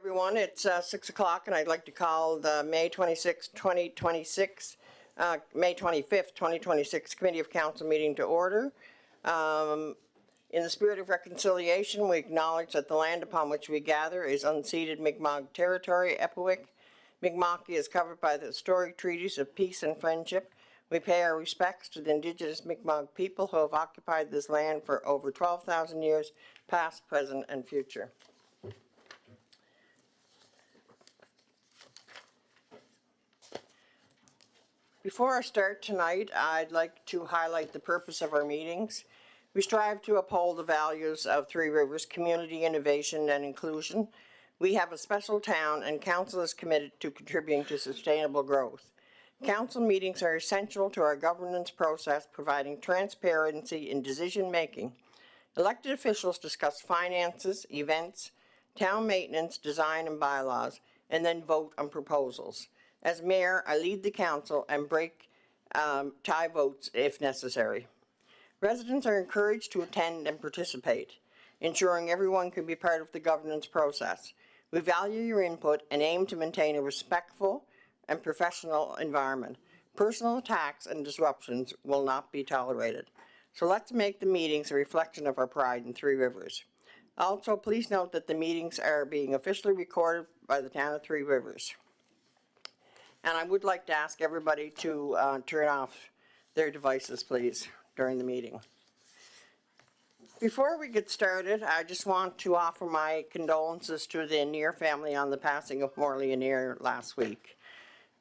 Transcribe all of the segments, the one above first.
everyone. It's 6 o'clock, and I'd like to call the May 25th, 2026 Committee of Council meeting to order. In the spirit of reconciliation, we acknowledge that the land upon which we gather is unceded Mi'kmaq territory, Epuwic. Mi'kmaq is covered by the historic treaties of peace and friendship. We pay our respects to the indigenous Mi'kmaq people who have occupied this land for over 12,000 years, past, present, and future. Before I start tonight, I'd like to highlight the purpose of our meetings. We strive to uphold the values of Three Rivers, community, innovation, and inclusion. We have a special town, and Council is committed to contributing to sustainable growth. Council meetings are essential to our governance process, providing transparency in decision-making. Elected officials discuss finances, events, town maintenance, design, and bylaws, and then vote on proposals. As mayor, I lead the council and break tie votes if necessary. Residents are encouraged to attend and participate, ensuring everyone can be part of the governance process. We value your input and aim to maintain a respectful and professional environment. Personal attacks and disruptions will not be tolerated. So let's make the meetings a reflection of our pride in Three Rivers. Also, please note that the meetings are being officially recorded by the town of Three Rivers. And I would like to ask everybody to turn off their devices, please, during the meeting. Before we get started, I just want to offer my condolences to the Annear family on the passing of Morley Annear last week.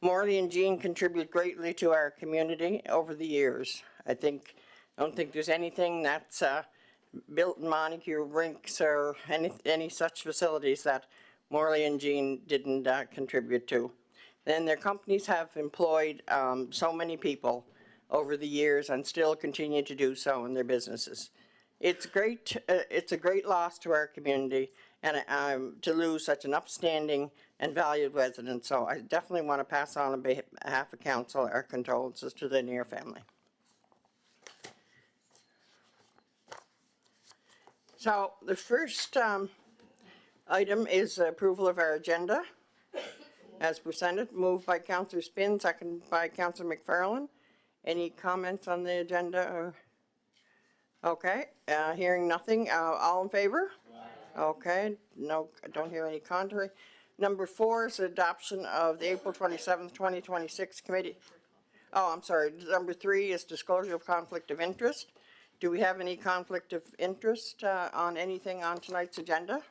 Morley and Jean contribute greatly to our community over the years. I don't think there's anything that's built in Montague, rinks, or any such facilities that Morley and Jean didn't contribute to. And their companies have employed so many people over the years and still continue to do so in their businesses. It's great. It's a great loss to our community, and to lose such an upstanding and valued resident. So I definitely want to pass on behalf of council our condolences to the Annear family. So the first item is approval of our agenda as presented, moved by Councillor Spinn, seconded by Councillor McFarland. Any comments on the agenda? Okay, hearing nothing. All in favor? Aye. Okay, no, I don't hear any contrary. Number 4 is the adoption of the April 27th, 2026 committee. Oh, I'm sorry. Number 3 is disclosure of conflict of interest. Do we have any conflict of interest on anything on tonight's agenda?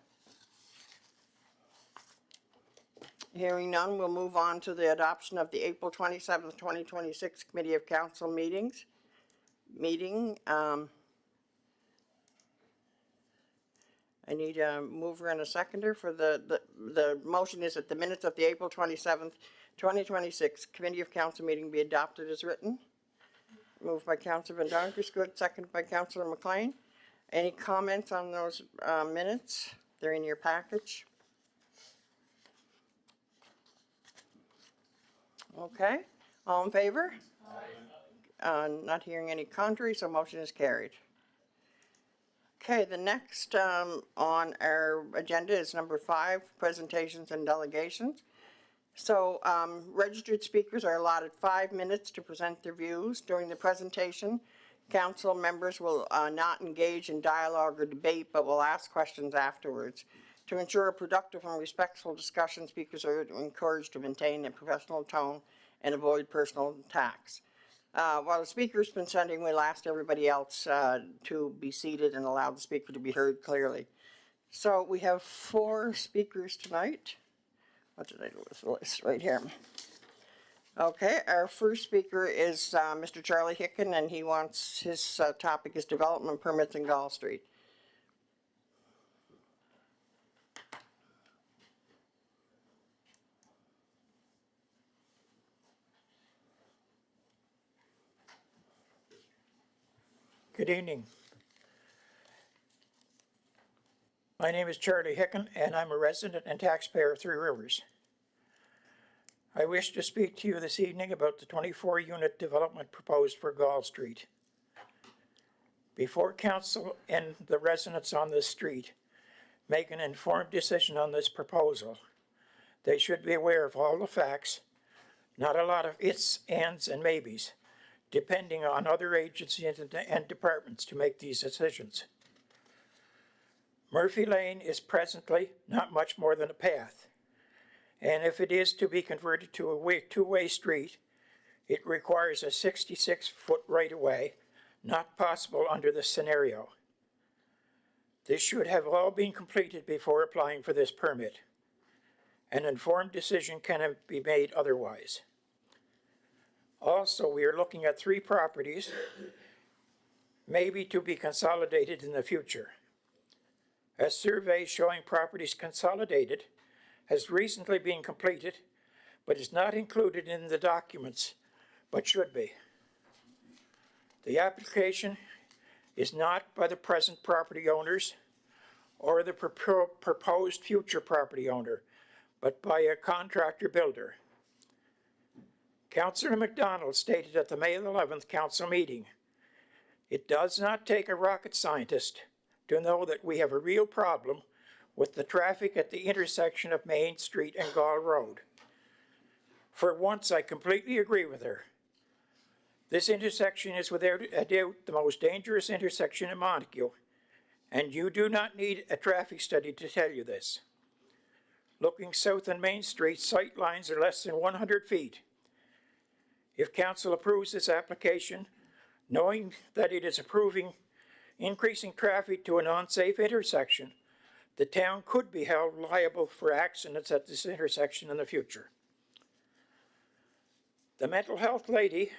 Hearing none, we'll move on to the adoption of the April 27th, 2026 Committee of Council meeting. I need a mover and a seconder for the motion is that the minutes of the April 27th, 2026 Committee of Council meeting be adopted as written. Moved by Councillor Van Donkersgoed, seconded by Councillor McLean. Any comments on those minutes? They're in your package. Okay, all in favor? Aye. Not hearing any contrary, so motion is carried. Okay, the next on our agenda is number 5, presentations and delegations. So registered speakers are allotted 5 minutes to present their views. During the presentation, council members will not engage in dialogue or debate, but will ask questions afterwards. To ensure a productive and respectful discussion, speakers are encouraged to maintain a professional tone and avoid personal attacks. While the speaker is presenting, we'll ask everybody else to be seated and allow the speaker to be heard clearly. So we have 4 speakers tonight. What did I do with the list right here? Okay, our first speaker is Mr. Charlie Hicken, and he wants his topic is development permits in Gall Street. Good evening. My name is Charlie Hicken, and I'm a resident and taxpayer of Three Rivers. I wish to speak to you this evening about the 24-unit development proposed for Gall Street. Before council and the residents on this street, make an informed decision on this proposal. They should be aware of all the facts, not a lot of ifs, ands, and maybes, depending on other agencies and departments to make these decisions. Murphy Lane is presently not much more than a path, and if it is to be converted to a two-way street, it requires a 66-foot right-of-way, not possible under this scenario. This should have all been completed before applying for this permit. An informed decision cannot be made otherwise. Also, we are looking at 3 properties, maybe to be consolidated in the future. A survey showing properties consolidated has recently been completed, but is not included in the documents, but should be. The application is not by the present property owners or the proposed future property owner, but by a contractor builder. Councillor McDonald stated at the May 11th council meeting, "It does not take a rocket scientist to know that we have a real problem with the traffic at the intersection of Main Street and Gall Road." For once, I completely agree with her. This intersection is without a doubt the most dangerous intersection in Montague, and you do not need a traffic study to tell you this. Looking south on Main Street, sight lines are less than 100 feet. If council approves this application, knowing that it is increasing traffic to an unsafe intersection, the town could be held liable for accidents at this intersection in the future. The mental health lady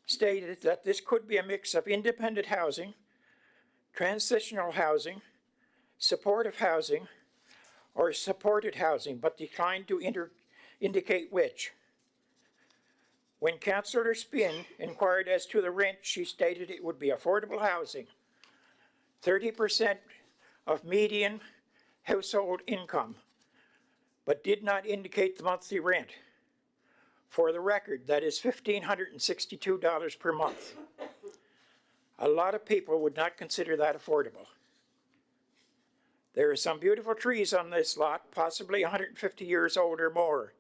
stated that this could be a mix of independent housing, transitional housing, supportive housing, or supported housing, but declined to indicate which. When Councillor Spin inquired as to the rent, she stated it would be affordable housing, 30% of median household income, but did not indicate the monthly rent. For the record, that is $1,562 per month. A lot of people would not consider that affordable. There are some beautiful trees on this lot, possibly 150 years old or more,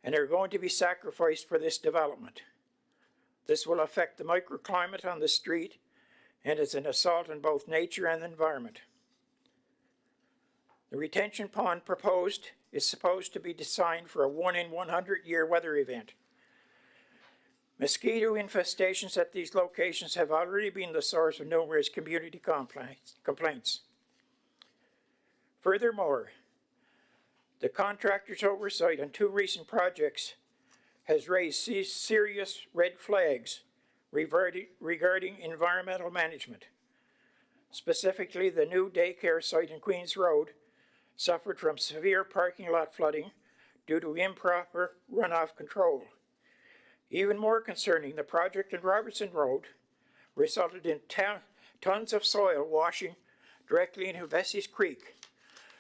and they're going to be sacrificed for this development. This will affect the microclimate on the street, and it's an assault on both nature and the environment. The retention pond proposed is supposed to be designed for a 1-in-100-year weather event. Mosquito infestations at these locations have already been the source of numerous community complaints. Furthermore, the contractor's oversight on 2 recent projects has raised serious red flags regarding environmental management. Specifically, the new daycare site in Queens Road suffered from severe parking lot flooding due to improper runoff control. Even more concerning, the project in Robertson Road resulted in tons of soil washing directly into Vessey's Creek,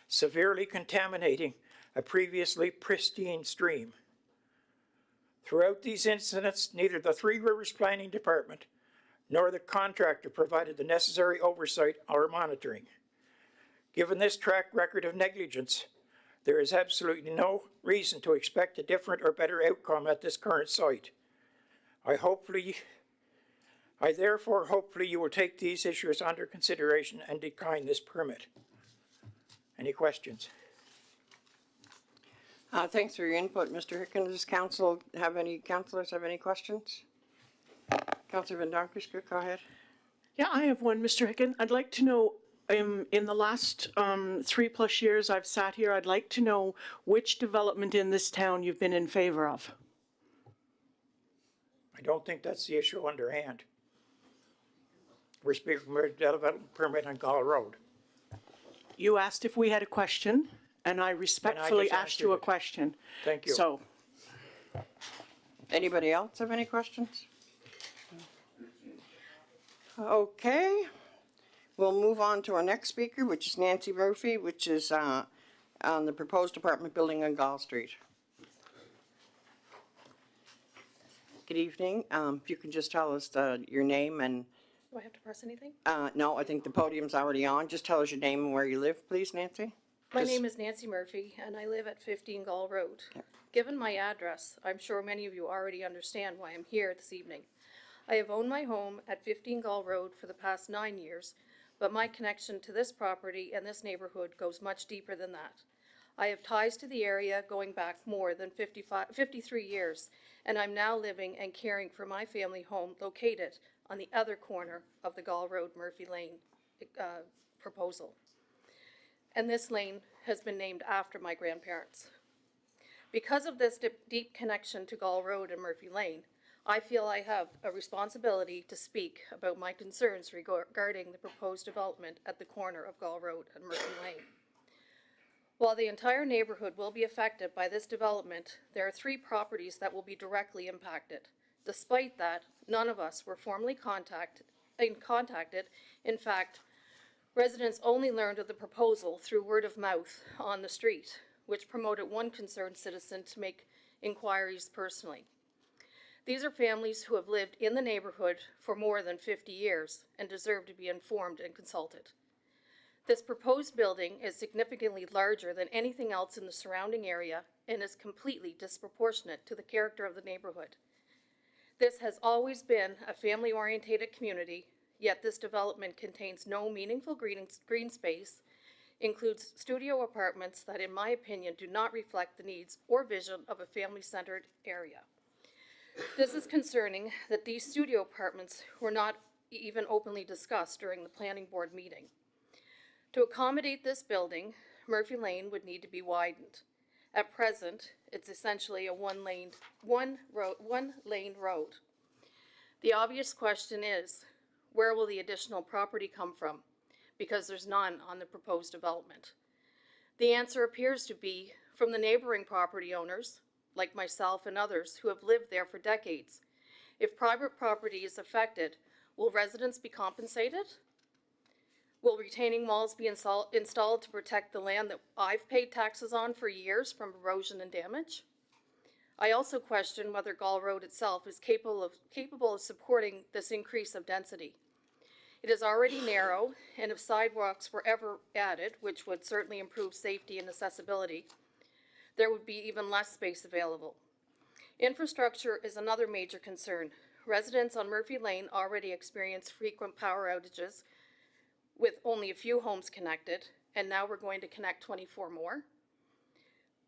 severely contaminating a previously pristine stream. Throughout these incidents, neither the Three Rivers Planning Department nor the contractor provided the necessary oversight or monitoring. Given this track record of negligence, there is absolutely no reason to expect a different or better outcome at this current site. Hopefully you will take these issues under consideration and decline this permit. Any questions? Thanks for your input, Mr. Hicken. Does councillors have any questions? Councillor Van Donkerskirk, go ahead. Yeah, I have one, Mr. Hicken. I'd like to know, in the last 3+ years I've sat here, I'd like to know which development in this town you've been in favor of. I don't think that's the issue underhand. We're speaking about a development permit on Gall Road. You asked if we had a question, and I respectfully asked you a question. Thank you. So, Anybody else have any questions? Okay, we'll move on to our next speaker, which is Nancy Murphy, which is on the proposed apartment building on Gall Street. Good evening. If you can just tell us your name and Do I have to press anything? No, I think the podium's already on. Just tell us your name and where you live, please, Nancy. My name is Nancy Murphy, and I live at 15 Gull Road. Given my address, I'm sure many of you already understand why I'm here this evening. I have owned my home at 15 Gull Road for the past 9 years, but my connection to this property and this neighborhood goes much deeper than that. I have ties to the area going back more than 53 years, and I'm now living and caring for my family home located on the other corner of the Gull Road Murphy Lane proposal. And this lane has been named after my grandparents. Because of this deep connection to Gull Road and Murphy Lane, I feel I have a responsibility to speak about my concerns regarding the proposed development at the corner of Gull Road and Murphy Lane. While the entire neighborhood will be affected by this development, there are 3 properties that will be directly impacted. Despite that, none of us were formally contacted. In fact, residents only learned of the proposal through word of mouth on the street, which promoted one concerned citizen to make inquiries personally. These are families who have lived in the neighborhood for more than 50 years and deserve to be informed and consulted. This proposed building is significantly larger than anything else in the surrounding area and is completely disproportionate to the character of the neighborhood. This has always been a family-oriented community, yet this development contains no meaningful green space, includes studio apartments that, in my opinion, do not reflect the needs or vision of a family-centered area. This is concerning that these studio apartments were not even openly discussed during the planning board meeting. To accommodate this building, Murphy Lane would need to be widened. At present, it's essentially a one-lane road. The obvious question is, where will the additional property come from? Because there's none on the proposed development. The answer appears to be from the neighboring property owners, like myself and others who have lived there for decades. If private property is affected, will residents be compensated? Will retaining walls be installed to protect the land that I've paid taxes on for years from erosion and damage? I also question whether Gull Road itself is capable of supporting this increase of density. It is already narrow, and if sidewalks were ever added, which would certainly improve safety and accessibility, there would be even less space available. Infrastructure is another major concern. Residents on Murphy Lane already experience frequent power outages with only a few homes connected, and now we're going to connect 24 more.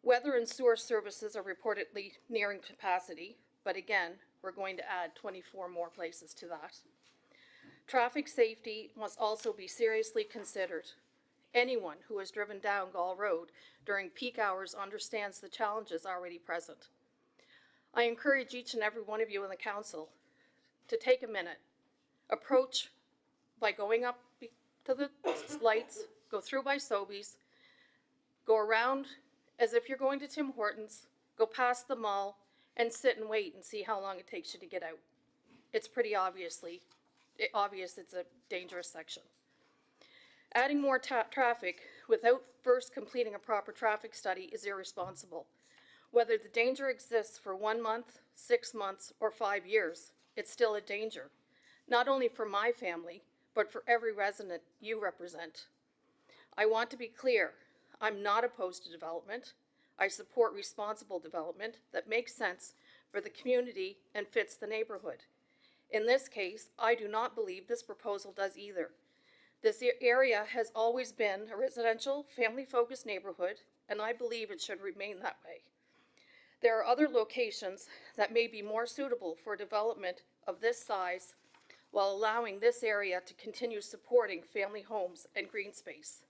Weather and sewer services are reportedly nearing capacity, but again, we're going to add 24 more places to that. Traffic safety must also be seriously considered. Anyone who has driven down Gull Road during peak hours understands the challenges already present. I encourage each and every one of you in the council to take a minute, approach by going up to the lights, go through by Sobeys, go around as if you're going to Tim Hortons, go past the mall, and sit and wait and see how long it takes you to get out. It's pretty obvious it's a dangerous section. Adding more traffic without first completing a proper traffic study is irresponsible. Whether the danger exists for 1 month, 6 months, or 5 years, it's still a danger, not only for my family, but for every resident you represent. I want to be clear, I'm not opposed to development. I support responsible development that makes sense for the community and fits the neighborhood. In this case, I do not believe this proposal does either. This area has always been a residential, family-focused neighborhood, and I believe it should remain that way. There are other locations that may be more suitable for development of this size while allowing this area to continue supporting family homes and green space.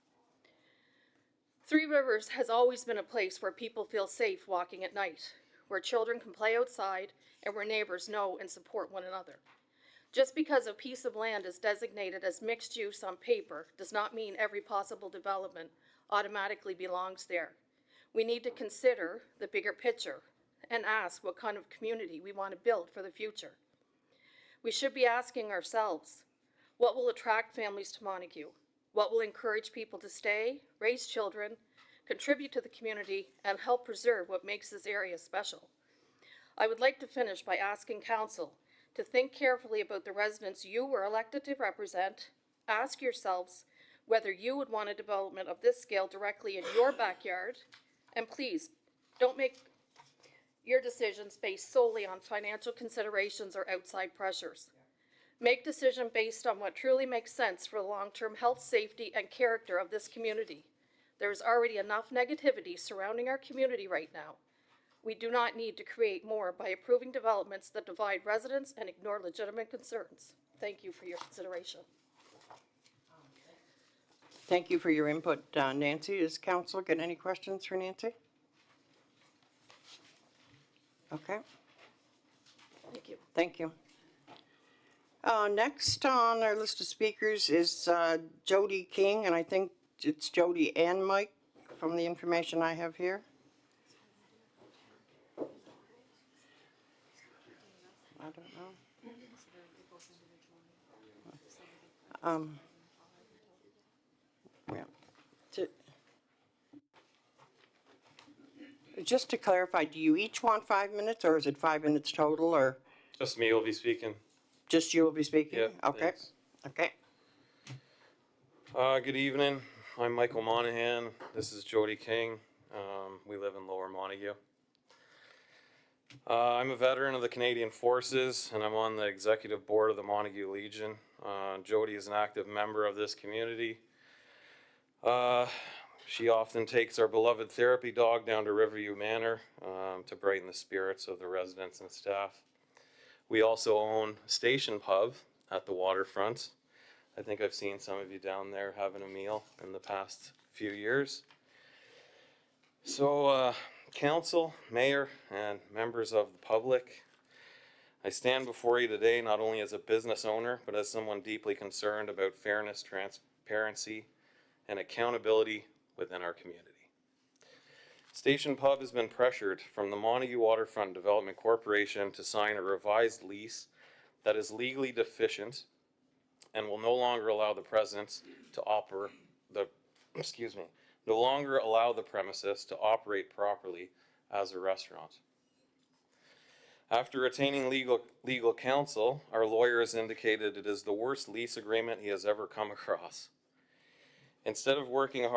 Three Rivers has always been a place where people feel safe walking at night, where children can play outside, and where neighbors know and support one another. Just because a piece of land is designated as mixed use on paper does not mean every possible development automatically belongs there. We need to consider the bigger picture and ask what kind of community we want to build for the future. We should be asking ourselves, what will attract families to Montague? What will encourage people to stay, raise children, contribute to the community, and help preserve what makes this area special? I would like to finish by asking Council to think carefully about the residents you were elected to represent. Ask yourselves whether you would want a development of this scale directly in your backyard. And please, don't make your decisions based solely on financial considerations or outside pressures. Make decisions based on what truly makes sense for the long-term health, safety, and character of this community. There is already enough negativity surrounding our community right now. We do not need to create more by approving developments that divide residents and ignore legitimate concerns. Thank you for your consideration. Thank you for your input, Nancy. Does council get any questions for Nancy? Okay, Thank you. thank you. Next on our list of speakers is Jody King, and I think it's Jody and Mike from the information I have here. I don't know. Yeah. Just to clarify, do you each want 5 minutes, or is it 5 minutes total, or Just me will be speaking. just you will be speaking? Yeah. Okay, thanks. okay. Good evening. I'm Michael Monahan. This is Jody King. We live in Lower Montague. I'm a veteran of the Canadian Forces, and I'm on the executive board of the Montague Legion. Jody is an active member of this community. She often takes our beloved therapy dog down to Riverview Manor to brighten the spirits of the residents and staff. We also own Station Pub at the waterfront. I think I've seen some of you down there having a meal in the past few years. So, council, mayor, and members of the public, I stand before you today not only as a business owner, but as someone deeply concerned about fairness, transparency, and accountability within our community. Station Pub has been pressured from the Montague Waterfront Development Corporation to sign a revised lease that is legally deficient and will no longer allow the premises to operate properly as a restaurant. After retaining legal counsel, our lawyer has indicated it is the worst lease agreement he has ever come across. Instead of working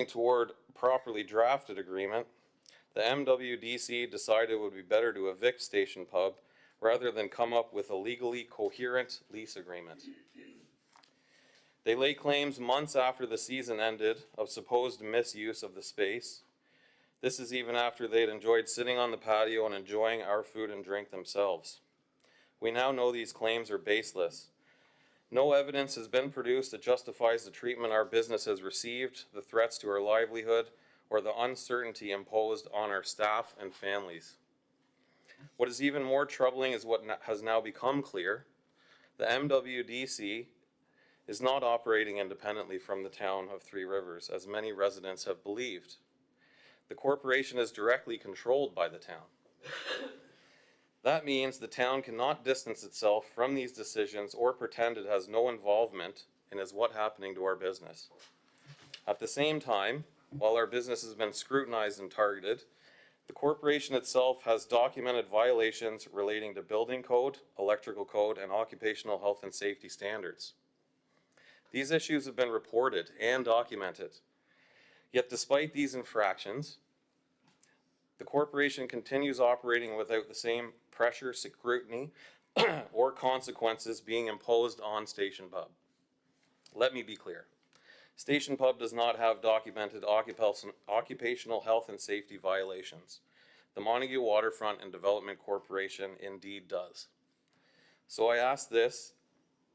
toward a properly drafted agreement, the MWDC decided it would be better to evict Station Pub rather than come up with a legally coherent lease agreement. They lay claims months after the season ended of supposed misuse of the space. This is even after they'd enjoyed sitting on the patio and enjoying our food and drink themselves. We now know these claims are baseless. No evidence has been produced that justifies the treatment our business has received, the threats to our livelihood, or the uncertainty imposed on our staff and families. What is even more troubling is what has now become clear. The MWDC is not operating independently from the town of Three Rivers, as many residents have believed. The corporation is directly controlled by the town. That means the town cannot distance itself from these decisions or pretend it has no involvement in what's happening to our business. At the same time, while our business has been scrutinized and targeted, the corporation itself has documented violations relating to building code, electrical code, and occupational health and safety standards. These issues have been reported and documented. Yet despite these infractions, the corporation continues operating without the same pressure, scrutiny, or consequences being imposed on Station Pub. Let me be clear. Station Pub does not have documented occupational health and safety violations. The Montague Waterfront and Development Corporation indeed does. So I ask this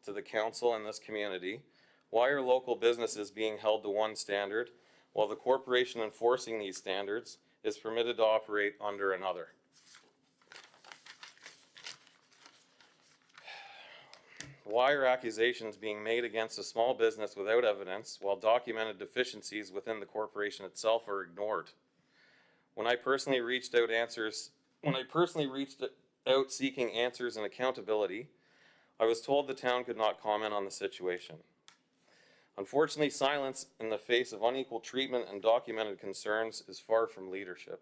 to the council and this community: why are local businesses being held to one standard while the corporation enforcing these standards is permitted to operate under another? Why are accusations being made against a small business without evidence, while documented deficiencies within the corporation itself are ignored? When I personally reached out seeking answers and accountability, I was told the town could not comment on the situation. Unfortunately, silence in the face of unequal treatment and documented concerns is far from leadership.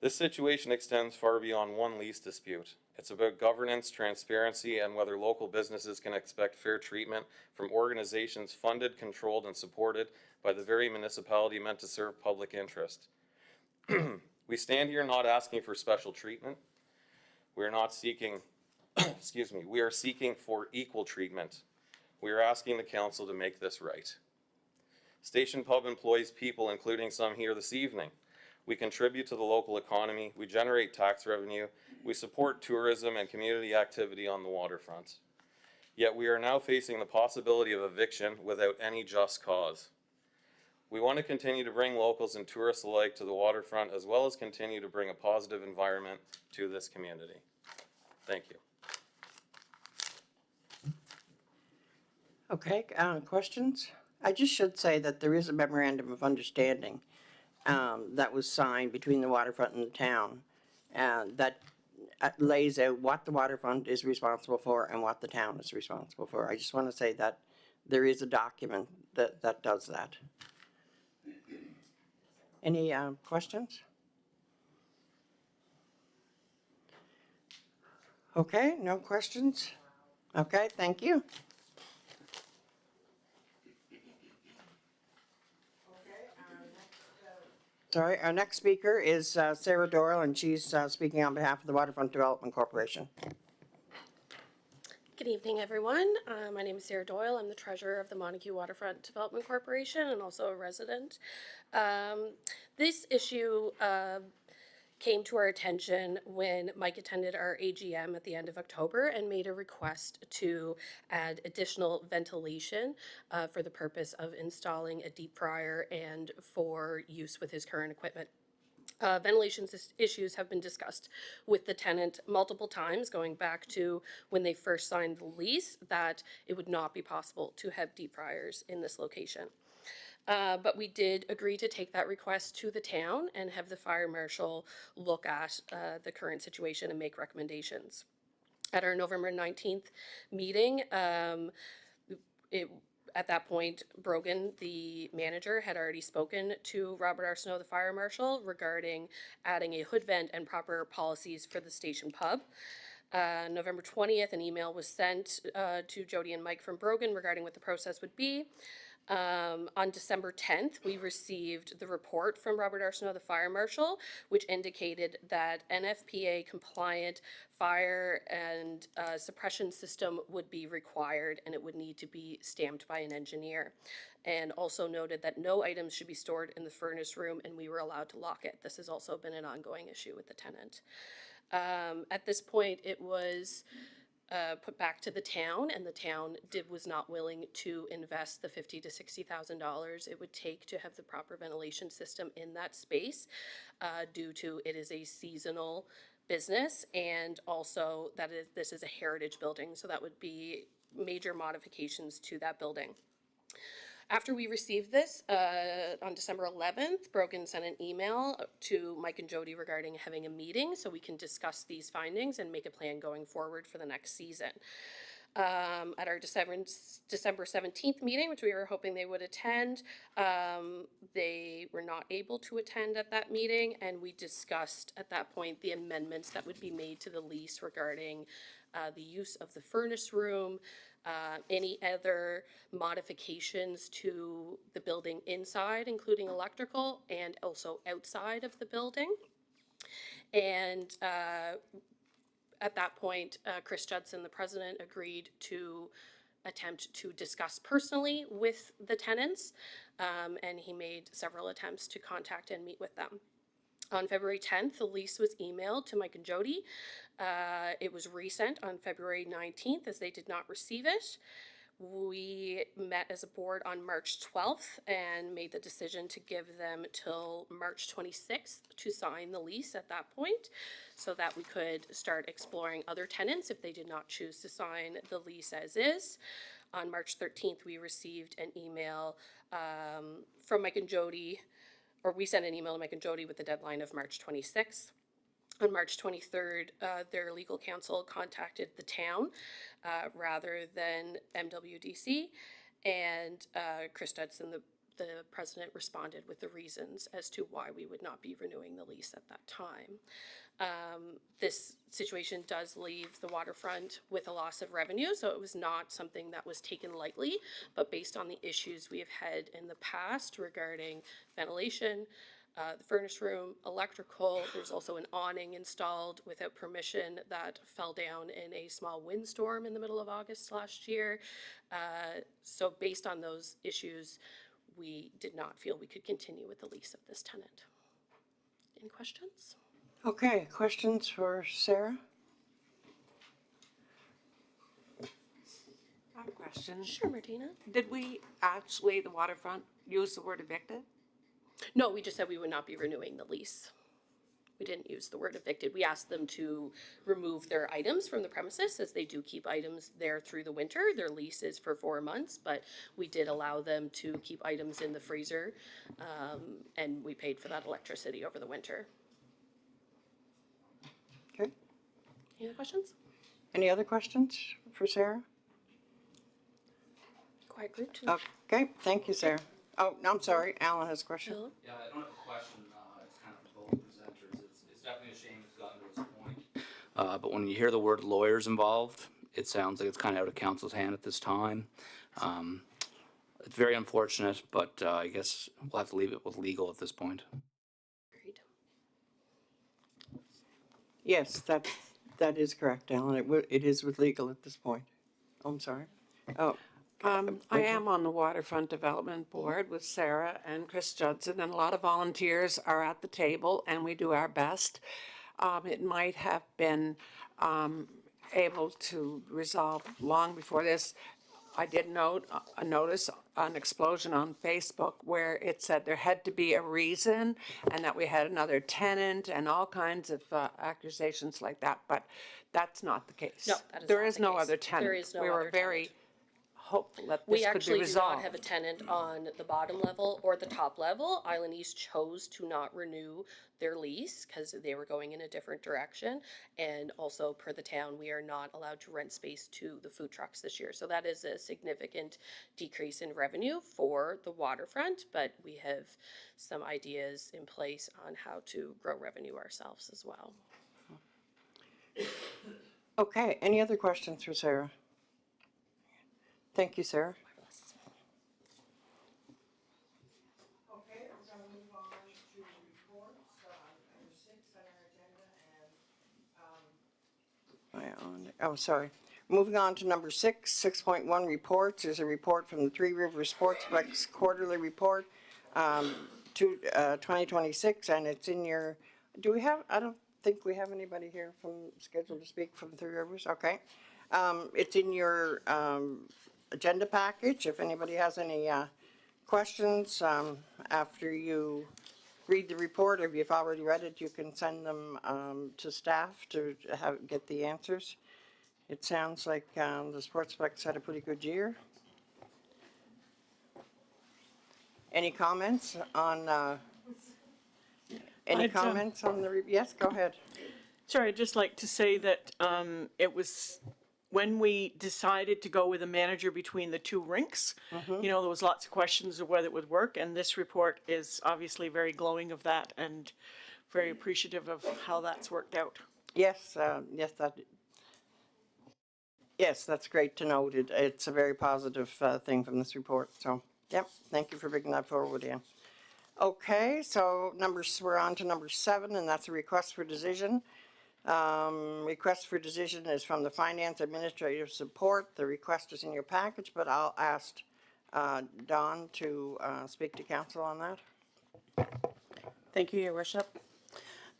This situation extends far beyond one lease dispute. It's about governance, transparency, and whether local businesses can expect fair treatment from organizations funded, controlled, and supported by the very municipality meant to serve public interest. We stand here not asking for special treatment. We are not seeking, excuse me, we are seeking for equal treatment. We are asking the council to make this right. Station Pub employs people, including some here this evening. We contribute to the local economy, we generate tax revenue, we support tourism and community activity on the waterfront. Yet we are now facing the possibility of eviction without any just cause. We want to continue to bring locals and tourists alike to the waterfront, as well as continue to bring a positive environment to this community. Thank you. Okay, questions? I just should say that there is a memorandum of understanding that was signed between the waterfront and the town, that lays out what the waterfront is responsible for and what the town is responsible for. I just want to say that there is a document that does that. Any questions? Okay, no questions? Okay, thank you. Sorry, our next speaker is Sarah Doyle, and she's speaking on behalf of the Waterfront Development Corporation. Good evening, everyone. My name is Sarah Doyle. I'm the treasurer of the Montague Waterfront Development Corporation and also a resident. This issue came to our attention when Mike attended our AGM at the end of October and made a request to add additional ventilation for the purpose of installing a deep fryer and for use with his current equipment. Ventilation issues have been discussed with the tenant multiple times, going back to when they first signed the lease, that it would not be possible to have deep fryers in this location. But we did agree to take that request to the town and have the fire marshal look at the current situation and make recommendations. At our November 19th meeting, at that point, Brogan, the manager, had already spoken to Robert Arsenault, the fire marshal, regarding adding a hood vent and proper policies for the station pub. November 20th, an email was sent to Jody and Mike from Brogan regarding what the process would be. On December 10th, we received the report from Robert Arsenault, the fire marshal, which indicated that NFPA compliant fire and suppression system would be required, and it would need to be stamped by an engineer. And also noted that no items should be stored in the furnace room, and we were allowed to lock it. This has also been an ongoing issue with the tenant. At this point, it was put back to the town, and the town was not willing to invest the $50,000 to $60,000 it would take to have the proper ventilation system in that space, due to it is a seasonal business, and also that this is a heritage building, so that would be major modifications to that building. After we received this, on December 11th, Brogan sent an email to Mike and Jody regarding having a meeting so we can discuss these findings and make a plan going forward for the next season. At our December 17th meeting, which we were hoping they would attend, they were not able to attend at that meeting, and we discussed at that point the amendments that would be made to the lease regarding the use of the furnace room, any other modifications to the building inside, including electrical, and also outside of the building. And at that point, Chris Judson, the president, agreed to attempt to discuss personally with the tenants, and he made several attempts to contact and meet with them. On February 10th, the lease was emailed to Mike and Jody. It was resent on February 19th as they did not receive it. We met as a board on March 12th and made the decision to give them till March 26th to sign the lease at that point, so that we could start exploring other tenants if they did not choose to sign the lease as is. On March 13th, we received an email from Mike and Jody, or we sent an email to Mike and Jody with the deadline of March 26th. On March 23rd, their legal counsel contacted the town rather than MWDC, and Chris Judson, the the president responded with the reasons as to why we would not be renewing the lease at that time. This situation does leave the waterfront with a loss of revenue, so it was not something that was taken lightly, but based on the issues we have had in the past regarding ventilation, the furnace room, electrical, there's also an awning installed without permission that fell down in a small windstorm in the middle of August last year. So based on those issues, we did not feel we could continue with the lease of this tenant. Any questions? Okay, questions for Sarah? I have a question. Sure, Martina. Did we actually, the waterfront, use the word evicted? No, we just said we would not be renewing the lease. We didn't use the word evicted. We asked them to remove their items from the premises, as they do keep items there through the winter. Their lease is for 4 months, but we did allow them to keep items in the freezer, and we paid for that electricity over the winter. Okay. Any other questions? Any other questions for Sarah? Quiet group tonight. Okay, thank you, Sarah. Oh, no, I'm sorry, Alan has a question. Phil? Yeah, I don't have a question, it's kind of for both presenters, it's definitely a shame it's gotten to this point. But when you hear the word lawyers involved, it sounds like it's kind of out of council's hand at this time. It's very unfortunate, but I guess we'll have to leave it with legal at this point. Agreed. Yes, that is correct, Alan. It is with legal at this point. Oh, I'm sorry. Oh, I am on the Waterfront Development Board with Sarah and Chris Judson, and a lot of volunteers are at the table, and we do our best. It might have been able to resolve long before this. I did notice an explosion on Facebook where it said there had to be a reason and that we had another tenant and all kinds of accusations like that, but that's not the case. No, that is There not is the no case. other tenant. There is no We other were very tenant. hopeful that We this could be actually do not resolved. have a tenant on the bottom level or the top level. Island East chose to not renew their lease because they were going in a different direction. And also per the town, we are not allowed to rent space to the food trucks this year. So that is a significant decrease in revenue for the waterfront, but we have some ideas in place on how to grow revenue ourselves as well. okay, any other questions for Sarah? Thank you, Sarah. Okay, we're gonna move on to reports, number 6 on our agenda, and, sorry. Moving on to number 6, 6.1 reports, there's a report from the Three Rivers Sportsplex Quarterly Report, to, 2026, and it's in your, do we have, I don't think we have anybody here scheduled to speak from Three Rivers, okay. It's in your, agenda package, if anybody has any, questions, after you read the report, or if you've already read it, you can send them, to staff to get the answers. It sounds like, the Sportsplex had a pretty good year. Any comments on, any I'd, comments on the, yes, go ahead. Sorry, I'd just like to say that it was, when we decided to go with a manager between the two rinks, you know, there was lots of questions of whether it would work, and this report is obviously very glowing of that and very appreciative of how that's worked out. Yes, yes, that's great to note. It's a very positive thing from this report, so, yep, thank you for bringing that forward, Ian. Okay, so we're on to number 7, and that's a request for decision. Request for decision is from the Finance Administrative Support. The request is in your package, but I'll ask Dawn to speak to council on that. Thank you, Your Worship.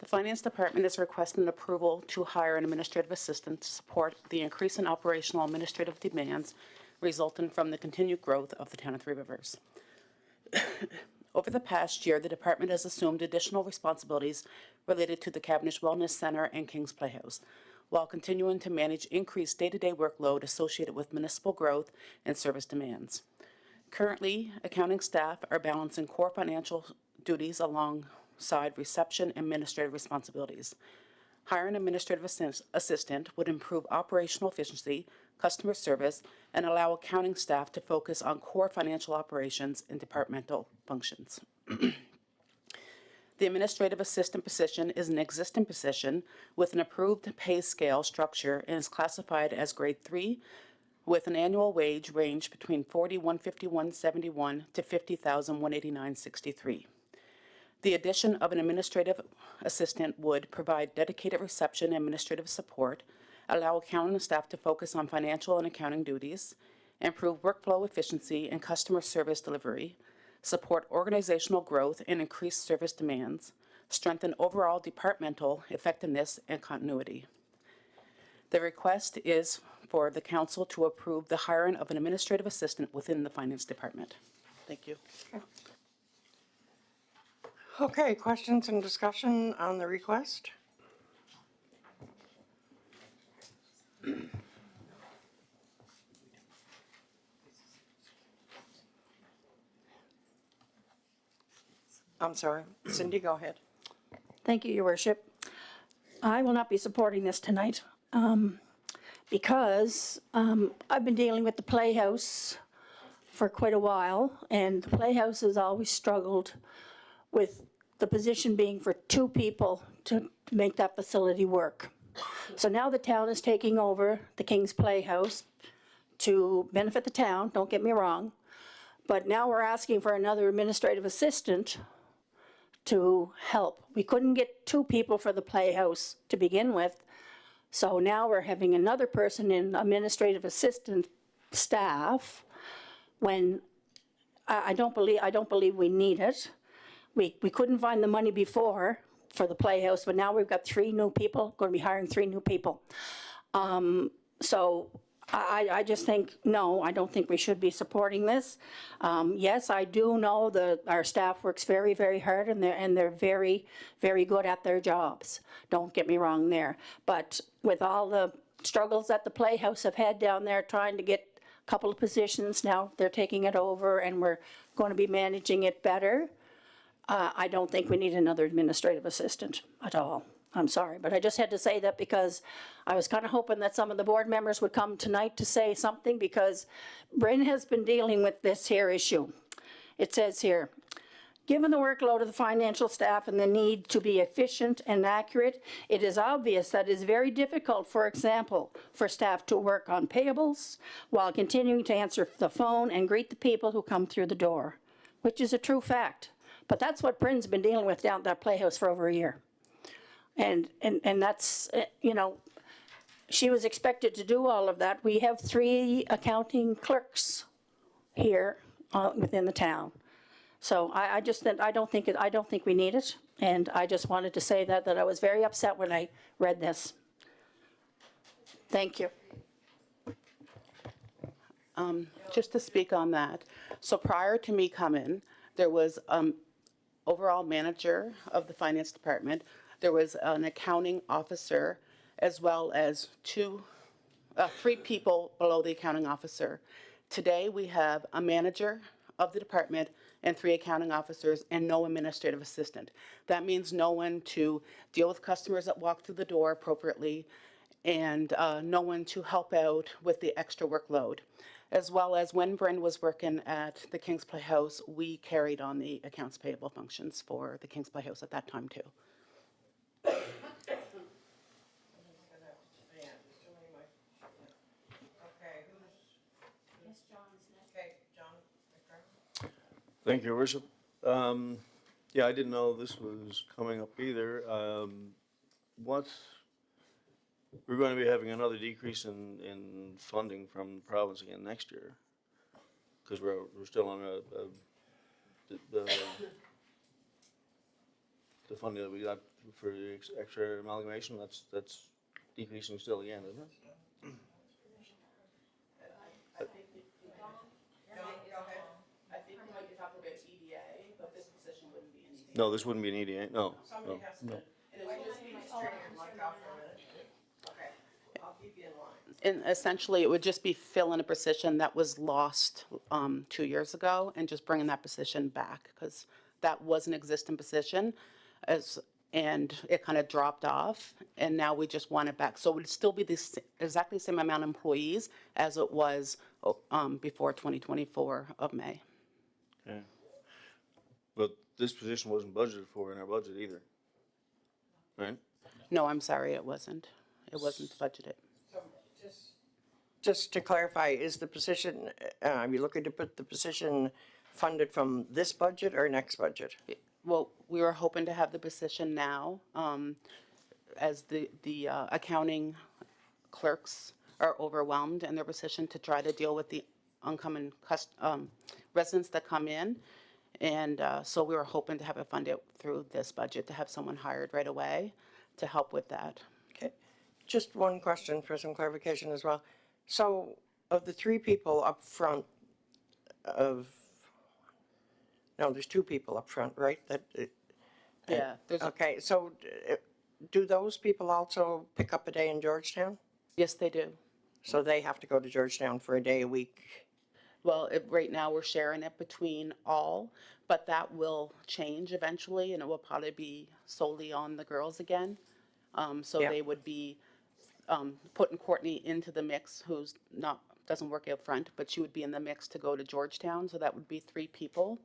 The Finance Department is requesting approval to hire an administrative assistant to support the increase in operational administrative demands resulting from the continued growth of the town of Three Rivers. Over the past year, the department has assumed additional responsibilities related to the Cavendish Wellness Center and King's Playhouse, while continuing to manage increased day-to-day workload associated with municipal growth and service demands. Currently, accounting staff are balancing core financial duties alongside reception and administrative responsibilities. Hiring an administrative assistant would improve operational efficiency, customer service, and allow accounting staff to focus on core financial operations and departmental functions. The administrative assistant position is an existing position with an approved pay scale structure and is classified as grade 3 with an annual wage range between $41,151 to $50,189.63. The addition of an administrative assistant would provide dedicated reception and administrative support, allow accounting staff to focus on financial and accounting duties, improve workflow efficiency and customer service delivery, support organizational growth and increase service demands, strengthen overall departmental effectiveness and continuity. The request is for the council to approve the hiring of an administrative assistant within the finance department. Thank you. Okay, questions and discussion on the request? I'm sorry, Cindy, go ahead. Thank you, Your Worship. I will not be supporting this tonight because I've been dealing with the Playhouse for quite a while, and the Playhouse has always struggled with the position being for two people to make that facility work. So now the town is taking over the King's Playhouse to benefit the town, don't get me wrong, but now we're asking for another administrative assistant to help. We couldn't get two people for the Playhouse to begin with, so now we're having another person in administrative assistant staff when I don't believe we need it. We couldn't find the money before for the Playhouse, but now we've got 3 new people, going to be hiring 3 new people. So I just think, no, I don't think we should be supporting this. Yes, I do know that our staff works very, very hard, and they're very, very good at their jobs. Don't get me wrong there. But with all the struggles that the Playhouse have had down there trying to get a couple of positions, now they're taking it over and we're going to be managing it better. I don't think we need another administrative assistant at all. I'm sorry, but I just had to say that because I was kind of hoping that some of the board members would come tonight to say something, because Bryn has been dealing with this here issue. It says here, given the workload of the financial staff and the need to be efficient and accurate, it is obvious that it is very difficult, for example, for staff to work on payables while continuing to answer the phone and greet the people who come through the door, which is a true fact. But that's what Bryn's been dealing with down at that Playhouse for over a year. And that's, you know, she was expected to do all of that. We have 3 accounting clerks here within the town. So I don't think we need it. And I just wanted to say that I was very upset when I read this. Thank you. Just to speak on that, so prior to me coming, there was overall manager of the finance department. There was an accounting officer, as well as 3 people below the accounting officer. Today, we have a manager of the department and 3 accounting officers and no administrative assistant. That means no one to deal with customers that walk through the door appropriately, and no one to help out with the extra workload. As well as when Bryn was working at the King's Playhouse, we carried on the accounts payable functions for the King's Playhouse at that time too. Thank you, Your Worship. Yeah, I didn't know this was coming up either. We're going to be having another decrease in funding from the province again next year, because we're still on the funding that we got for the extra amalgamation. That's decreasing still again, isn't it? I think you might be talking about EDA, but this position wouldn't be an EDA. No, this wouldn't be an EDA, no. Somebody has to. No. And it would just be straight your mic off for a minute. Okay, I'll keep you in line. And essentially, it would just be filling a position that was lost 2 years ago and just bringing that position back, because that was an existing position. As and it kind of dropped off, and now we just want it back. So it would still be exactly the same amount of employees as it was before 2024 of May. Okay. But this position wasn't budgeted for in our budget either. Right? No, I'm sorry, it wasn't. It wasn't budgeted. Just to clarify, is the position, are you looking to put the position funded from this budget or next budget? Well, we were hoping to have the position now, as the accounting clerks are overwhelmed in their position to try to deal with the oncoming residents that come in. And so we were hoping to have it funded through this budget, to have someone hired right away to help with that. Okay, just one question for some clarification as well. So of the three people up front there's two people up front, right? Yeah, there's, Okay, so do those people also pick up a day in Georgetown? yes, they do. So they have to go to Georgetown for a day a week? Well, right now we're sharing it between all, but that will change eventually, and it will probably be solely on the girls again. So Yeah. they would be putting Courtney into the mix, who's doesn't work out front, but she would be in the mix to go to Georgetown, so that would be 3 people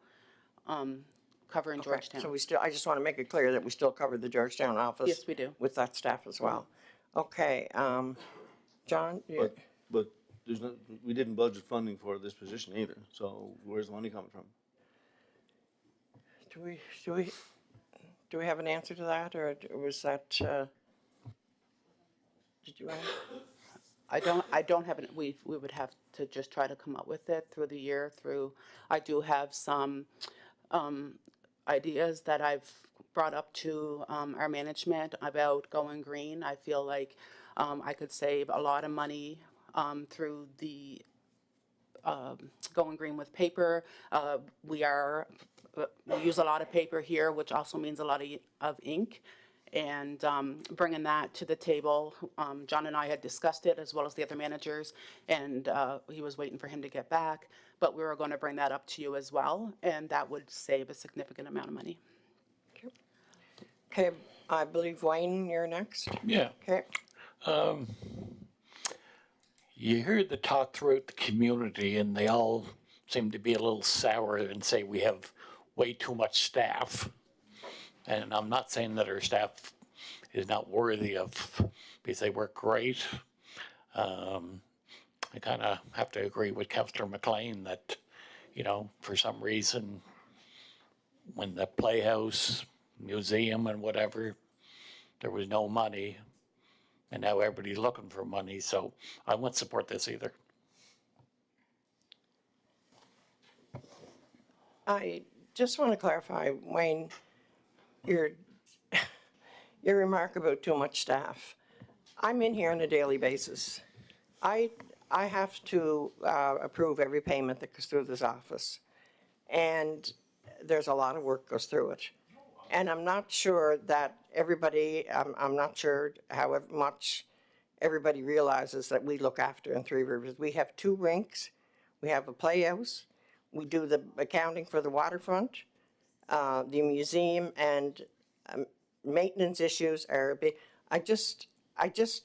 covering Georgetown. So I just want to make it clear that we still cover the Georgetown office? Yes, we do. With that staff as well. Okay, John? But there's no, we didn't budget funding for this position either, so where's the money coming from? Do we have an answer to that, or was that, did you ask? I don't have it, we would have to just try to come up with it through the year, I do have some ideas that I've brought up to our management about going green. I feel like I could save a lot of money through the going green with paper. We use a lot of paper here, which also means a lot of ink. And bringing that to the table, John and I had discussed it, as well as the other managers, and he was waiting for him to get back. But we were going to bring that up to you as well, and that would save a significant amount of money. Okay, I believe Wayne, you're next. Yeah. Okay, You hear the talk throughout the community, and they all seem to be a little sour and say we have way too much staff. And I'm not saying that our staff is not worthy of, because they work great. I kind of have to agree with Councillor McLean that, for some reason, when the Playhouse, museum and whatever, there was no money. And now everybody's looking for money, so I won't support this either. I just want to clarify, Wayne, your remark about too much staff. I'm in here on a daily basis. I have to approve every payment that goes through this office. And there's a lot of work goes through it. And I'm not sure that everybody, I'm not sure how much everybody realizes that we look after in Three Rivers. We have 2 rinks, we have a playhouse, we do the accounting for the waterfront, the museum, and maintenance issues are big. I just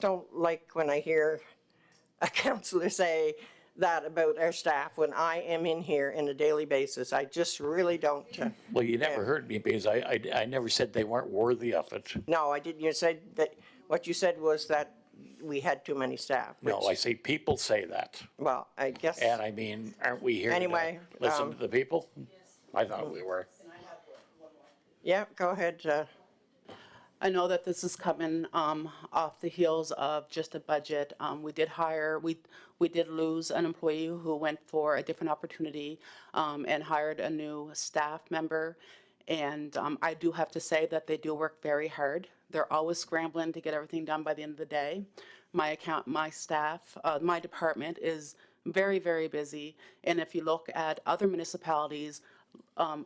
don't like when I hear a councillor say that about our staff when I am in here on a daily basis. I just really don't. Well, you never heard me because I never said they weren't worthy of it. No, I didn't. You said that, what you said was that we had too many staff. No, which- I say people say that. Well, I guess. And I mean, aren't we here Anyway, to listen to the people? I thought we were. Yeah, go ahead. I know that this is coming off the heels of just a budget. We did lose an employee who went for a different opportunity and hired a new staff member. And I do have to say that they do work very hard. They're always scrambling to get everything done by the end of the day. My staff, my department is very, very busy. And if you look at other municipalities,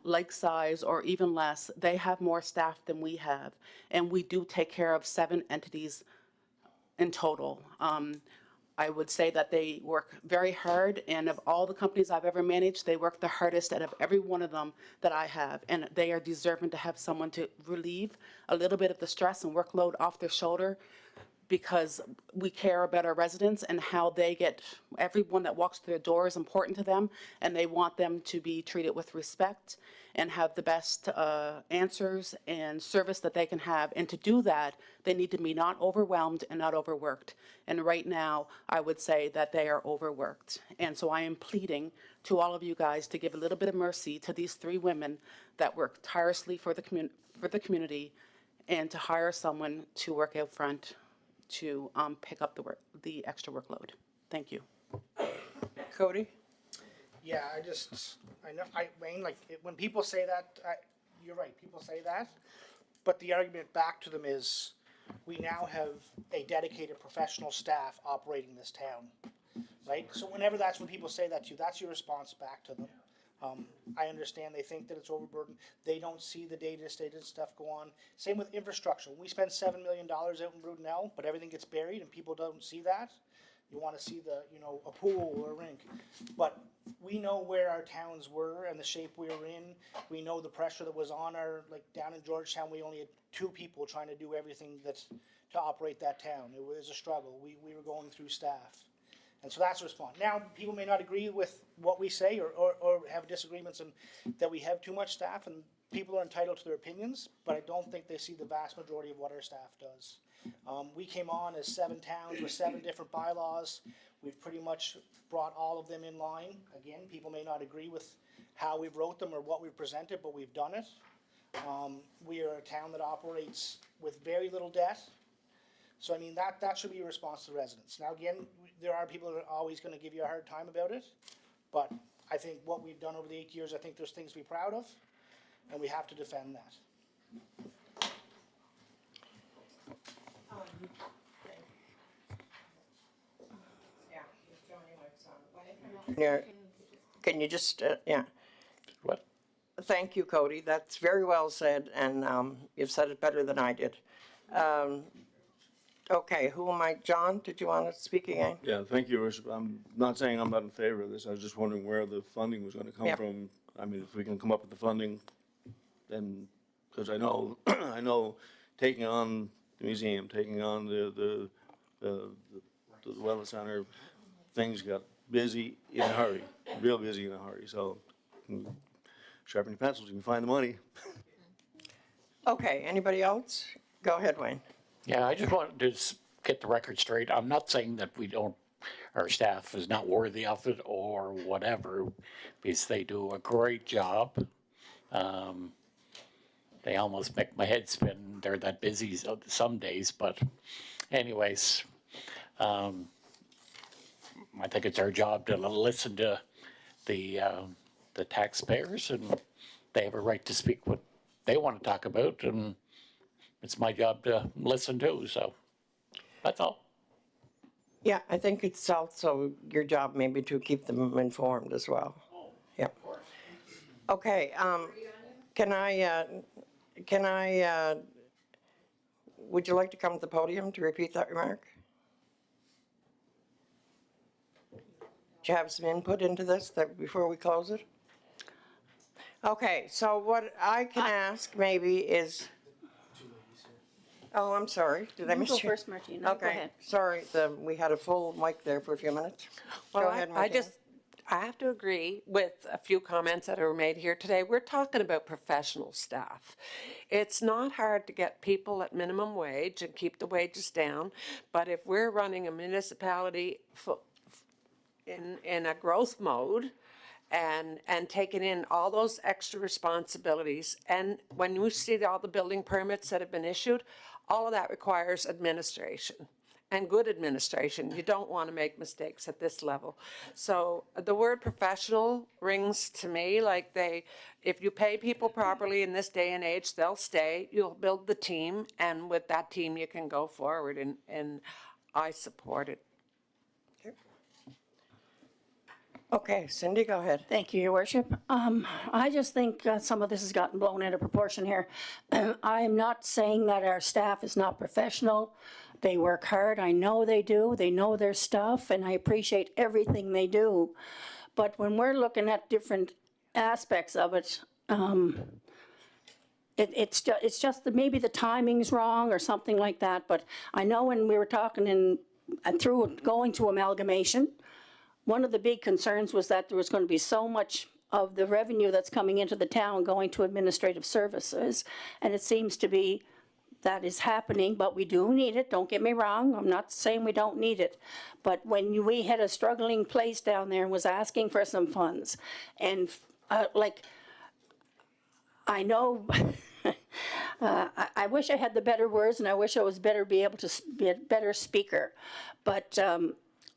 like size or even less, they have more staff than we have. And we do take care of 7 entities in total. I would say that they work very hard, and of all the companies I've ever managed, they work the hardest out of every one of them that I have, and they are deserving to have someone to relieve a little bit of the stress and workload off their shoulder, because we care about our residents and how they get, everyone that walks through their door is important to them, and they want them to be treated with respect and have the best answers and service that they can have. And to do that, they need to be not overwhelmed and not overworked. And right now, I would say that they are overworked. And so I am pleading to all of you guys to give a little bit of mercy to these 3 women that work tirelessly for the community, and to hire someone to work out front to pick up the extra workload. Thank you. Cody? Yeah, I know, Wayne, like, when people say that, you're right, people say that, but the argument back to them is, we now have a dedicated professional staff operating this town, right? So whenever when people say that to you, that's your response back to them. I understand they think that it's overburdened, they don't see the day-to-day stuff go on. Same with infrastructure, we spend $7 million out in Brudenell, but everything gets buried and people don't see that. You wanna see a pool or a rink, but we know where our towns were and the shape we were in. We know the pressure that was on like down in Georgetown, we only had 2 people trying to do everything to operate that town. It was a struggle, we were going through staff. And so that's the response. Now, people may not agree with what we say or have disagreements and that we have too much staff, and people are entitled to their opinions, but I don't think they see the vast majority of what our staff does. We came on as 7 towns with 7 different bylaws. We've pretty much brought all of them in line. Again, people may not agree with how we wrote them or what we presented, but we've done it. We are a town that operates with very little debt. So I mean, that should be a response to the residents. Now again, there are people that are always gonna give you a hard time about it, but I think what we've done over the 8 years, I think there's things to be proud of, and we have to defend that. Yeah, can you just, yeah. What? Thank you, Cody, that's very well said, and you've said it better than I did. Okay, who am I, John, did you want to speak again? Yeah, thank you, Your Worship. I'm not saying I'm not in favor of this, I was just wondering where the funding was gonna come Yep. from. I mean, if we can come up with the funding, then, because I know, I know taking on the museum, taking on the wellness center, things got busy in a hurry, real busy in a hurry, so sharpen your pencils, you can find the money. Okay, anybody else? Go ahead, Wayne. Yeah, I just wanted to get the record straight. I'm not saying that our staff is not worthy of it or whatever, because they do a great job. They almost make my head spin. They're that busy some days, but anyways, I think it's our job to listen to the taxpayers, and they have a right to speak what they want to talk about, and it's my job to listen too, so that's all. Yeah, I think it's also your job maybe to keep them informed as well. Yep. Okay, can I, would you like to come to the podium to repeat that remark? Do you have some input into this before we close it? Okay, so what I can ask maybe is, oh, I'm sorry, did I miss you? Go first, Martina. Go Okay, ahead. sorry, we had a full mic there for a few minutes. Go Well, ahead, I Martina. I have to agree with a few comments that were made here today. We're talking about professional staff. It's not hard to get people at minimum wage and keep the wages down, but if we're running a municipality in a growth mode and taking in all those extra responsibilities, and when you see all the building permits that have been issued, all of that requires administration. And good administration. You don't want to make mistakes at this level. So the word professional rings to me like if you pay people properly in this day and age, they'll stay. You'll build the team, and with that team, you can go forward, and I support it. Okay, Cindy, go ahead. Thank you, Your Worship. I just think some of this has gotten blown out of proportion here. I am not saying that our staff is not professional. They work hard. I know they do. They know their stuff, and I appreciate everything they do. But when we're looking at different aspects of it, it's just that maybe the timing's wrong or something like that. But I know when we were talking through going to amalgamation, one of the big concerns was that there was going to be so much of the revenue that's coming into the town going to administrative services. And it seems to be that is happening, but we do need it. Don't get me wrong. I'm not saying we don't need it. But when we had a struggling place down there and was asking for some funds, and I know, I wish I had the better words, and I wish I was be able to be a better speaker. But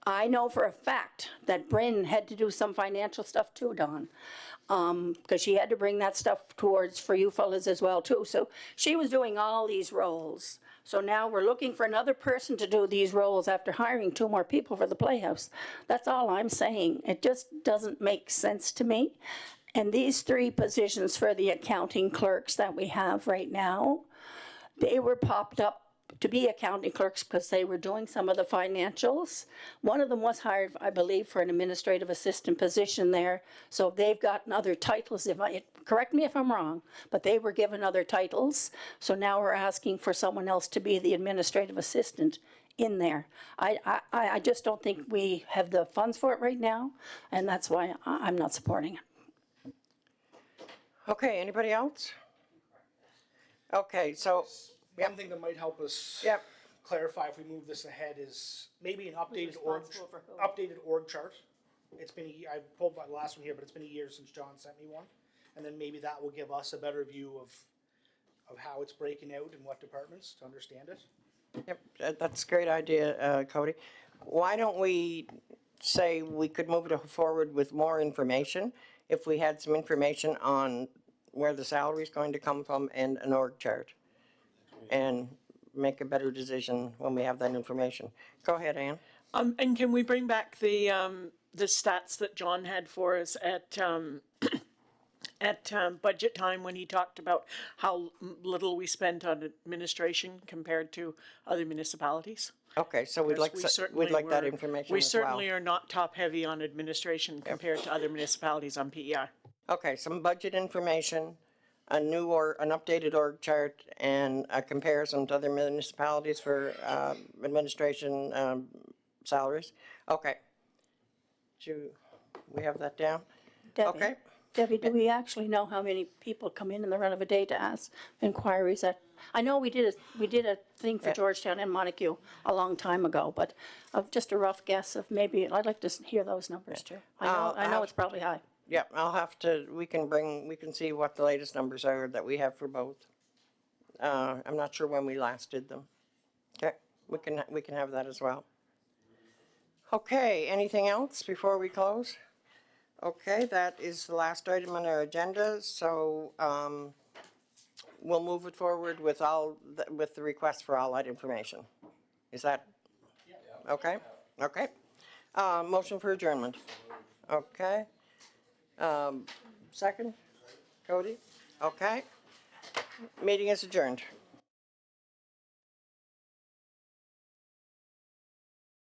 I know for a fact that Bryn had to do some financial stuff too, Dawn, because she had to bring that stuff towards for you fellas as well too. So she was doing all these roles. So now we're looking for another person to do these roles after hiring 2 more people for the Playhouse. That's all I'm saying. It just doesn't make sense to me. And these 3 positions for the accounting clerks that we have right now, they were popped up to be accounting clerks because they were doing some of the financials. One of them was hired, I believe, for an administrative assistant position there. So they've gotten other titles. Correct me if I'm wrong, but they were given other titles. So now we're asking for someone else to be the administrative assistant in there. I just don't think we have the funds for it right now, and that's why I'm not supporting it. Okay, anybody else? Okay, so, One thing that might help us yep, clarify if we move this ahead is maybe an updated org chart. It's been, I pulled my last one here, but it's been a year since John sent me one. And then maybe that will give us a better view of how it's breaking out and what departments to understand it. yep, that's a great idea, Cody. Why don't we say we could move it forward with more information if we had some information on where the salary is going to come from and an org chart, and make a better decision when we have that information. Go ahead, Ann. And can we bring back the stats that John had for us at budget time when he talked about how little we spent on administration compared to other municipalities? Okay, so we'd like that information We as well. certainly are not top heavy on administration compared to other municipalities on PEI. Okay, some budget information, an updated org chart, and a comparison to other municipalities for administration salaries. Okay. Do we have that down? Debbie, Okay. Debbie, do we actually know how many people come in the run of a day to ask inquiries? I know we did a thing for Georgetown and Montague a long time ago, but just a rough guess of maybe, I'd like to hear those numbers too. I know it's probably high. Yeah, we can see what the latest numbers are that we have for both. I'm not sure when we last did them. Okay, we can have that as well. Okay, anything else before we close? Okay, that is the last item on our agenda, so we'll move it forward with with the request for all that information. Is that? Okay, okay. Motion for adjournment. Okay. Second? Cody? Okay. Meeting is adjourned.